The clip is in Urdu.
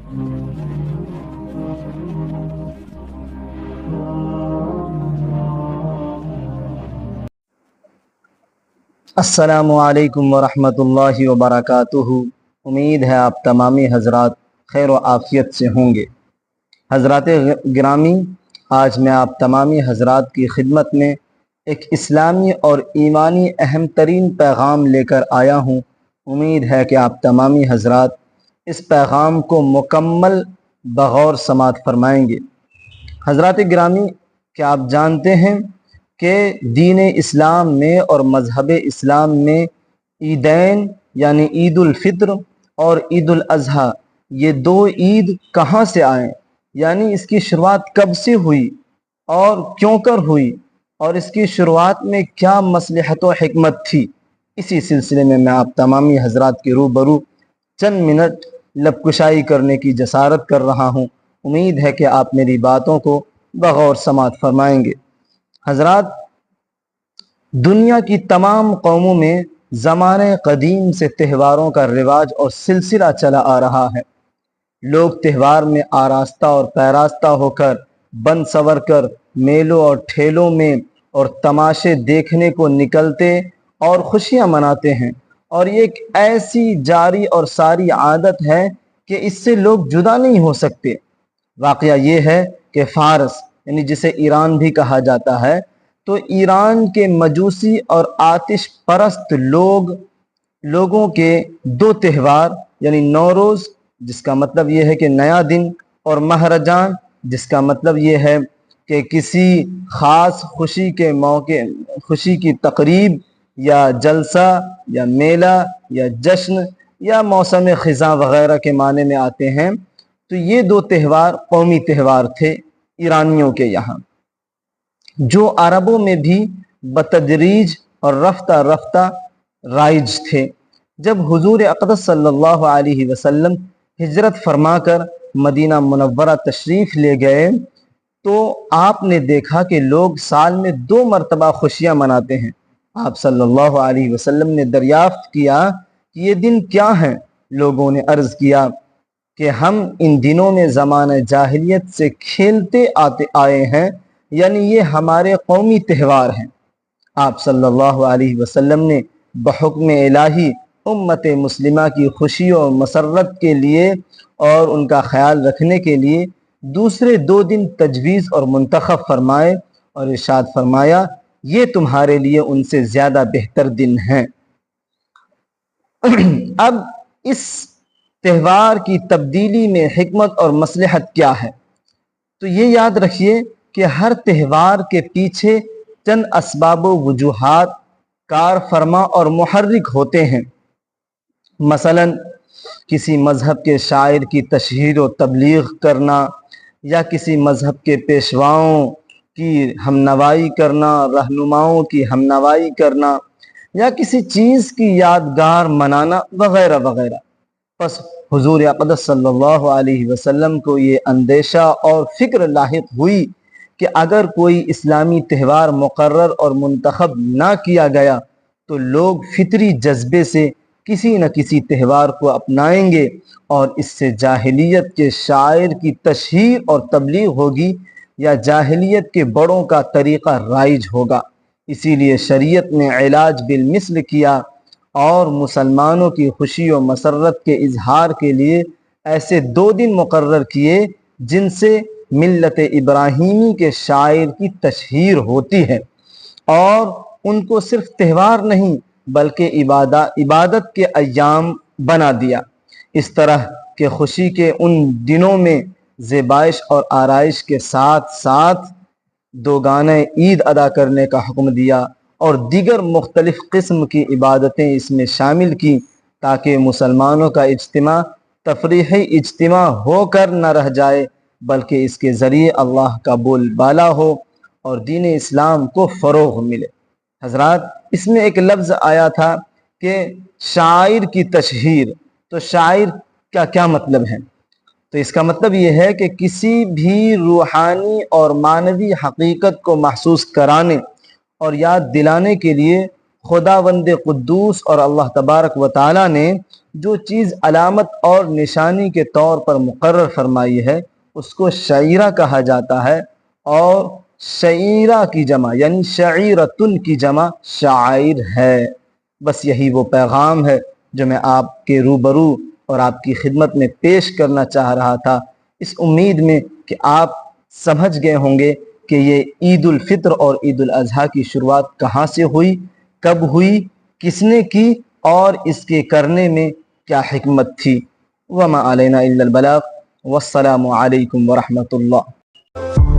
السلام علیکم ورحمۃ اللہ وبرکاتہ۔ امید ہے آپ تمامی حضرات خیر و عافیت سے ہوں گے۔ حضرات گرامی، آج میں آپ تمامی حضرات کی خدمت میں ایک اسلامی اور ایمانی اہم ترین پیغام لے کر آیا ہوں۔ امید ہے کہ آپ تمامی حضرات اس پیغام کو مکمل بغور سماعت فرمائیں گے۔ حضرات گرامی، کیا آپ جانتے ہیں کہ دین اسلام میں اور مذہب اسلام میں عیدین یعنی عید الفطر اور عید الاضحیٰ، یہ دو عید کہاں سے آئیں؟ یعنی اس کی شروعات کب سے ہوئی اور کیوں کر ہوئی، اور اس کی شروعات میں کیا مصلحت و حکمت تھی؟ اسی سلسلے میں آپ تمامی حضرات کے روبرو چند منٹ لب کشائی کرنے کی جسارت کر رہا ہوں۔ امید ہے کہ آپ میری باتوں کو بغور سماعت فرمائیں گے۔ حضرات، دنیا کی تمام قوموں میں زمانے قدیم سے تہواروں کا رواج اور سلسلہ چلا آ رہا ہے۔ لوگ تہوار میں آراستہ اور پیراستہ ہو کر، بن سور کر میلوں اور ٹھیلوں میں اور تماشے دیکھنے کو نکلتے اور خوشیاں مناتے ہیں، اور یہ ایک ایسی جاری اور ساری عادت ہے کہ اس سے لوگ جدا نہیں ہو سکتے۔ واقعہ یہ ہے کہ فارس یعنی جسے ایران بھی کہا جاتا ہے، تو ایران کے مجوسی اور آتش پرست لوگوں کے دو تہوار یعنی نوروز، جس کا مطلب یہ ہے کہ نیا دن، اور مہرجان، جس کا مطلب یہ ہے کہ کسی خاص خوشی کے موقع، خوشی کی تقریب یا جلسہ یا میلہ یا جشن یا موسم خزاں وغیرہ کے معنی میں آتے ہیں۔ تو یہ دو تہوار قومی تہوار تھے ایرانیوں کے یہاں، جو عربوں میں بھی بتدریج اور رفتہ رفتہ رائج تھے۔ جب حضور اقدس صلی اللہ علیہ وسلم ہجرت فرما کر مدینہ منورہ تشریف لے گئے، تو آپ نے دیکھا کہ لوگ سال میں 2 مرتبہ خوشیاں مناتے ہیں۔ آپ صلی اللہ علیہ وسلم نے دریافت کیا کہ یہ دن کیا ہیں؟ لوگوں نے عرض کیا کہ ہم ان دنوں میں زمانہ جاہلیت سے کھیلتے آئے ہیں، یعنی یہ ہمارے قومی تہوار ہیں۔ آپ صلی اللہ علیہ وسلم نے بحکم الہی امت مسلمہ کی خوشی و مسرت کے لیے اور ان کا خیال رکھنے کے لیے دوسرے 2 دن تجویز اور منتخب فرمائے، اور ارشاد فرمایا یہ تمہارے لیے ان سے زیادہ بہتر دن ہیں۔ اب اس تہوار کی تبدیلی میں حکمت اور مصلحت کیا ہے؟ تو یہ یاد رکھیے کہ ہر تہوار کے پیچھے چند اسباب و وجوہات کار فرما اور محرک ہوتے ہیں۔ مثلا کسی مذہب کے شاعر کی تشہیر و تبلیغ کرنا، یا کسی مذہب کے پیشواؤں کی ہمنوائی کرنا، رہنماؤں کی ہمنوائی کرنا، یا کسی چیز کی یادگار منانا وغیرہ وغیرہ۔ پس حضور اقدس صلی اللہ علیہ وسلم کو یہ اندیشہ اور فکر لاحق ہوئی کہ اگر کوئی اسلامی تہوار مقرر اور منتخب نہ کیا گیا تو لوگ فطری جذبے سے کسی نہ کسی تہوار کو اپنائیں گے، اور اس سے جاہلیت کے شاعر کی تشہیر اور تبلیغ ہوگی، یا جاہلیت کے بڑوں کا طریقہ رائج ہوگا۔ اسی لیے شریعت نے علاج بالمثل کیا اور مسلمانوں کی خوشی و مسرت کے اظہار کے لیے ایسے 2 دن مقرر کیے جن سے ملت ابراہیمی کے شاعر کی تشہیر ہوتی ہے، اور ان کو صرف تہوار نہیں بلکہ عبادت کے ایام بنا دیا۔ اس طرح کہ خوشی کے ان دنوں میں زیبائش اور آرائش کے ساتھ ساتھ 2 گانے عید ادا کرنے کا حکم دیا، اور دیگر مختلف قسم کی عبادتیں اس میں شامل کی، تاکہ مسلمانوں کا اجتماع تفریحی اجتماع ہو کر نہ رہ جائے، بلکہ اس کے ذریعے اللہ کا بول بالا ہو اور دین اسلام کو فروغ ملے۔ حضرات، اس میں ایک لفظ آیا تھا کہ شاعر کی تشہیر، تو شاعر کا کیا مطلب ہے؟ تو اس کا مطلب یہ ہے کہ کسی بھی روحانی اور معنوی حقیقت کو محسوس کرانے اور یاد دلانے کے لیے خداوند قدوس اور اللہ تبارک و تعالی نے جو چیز علامت اور نشانی کے طور پر مقرر فرمائی ہے اس کو شعیرہ کہا جاتا ہے، اور شعیرہ کی جمع یعنی شعیرتن کی جمع شعائر ہے۔ بس یہی وہ پیغام ہے جو میں آپ کے روبرو اور آپ کی خدمت میں پیش کرنا چاہ رہا تھا، اس امید میں کہ آپ سمجھ گئے ہوں گے کہ یہ عید الفطر اور عید الاضحیٰ کی شروعات کہاں سے ہوئی، کب ہوئی، کس نے کی، اور اس کے کرنے میں کیا حکمت تھی۔ وما علینا الا البلاغ، والسلام علیکم ورحمۃ اللہ۔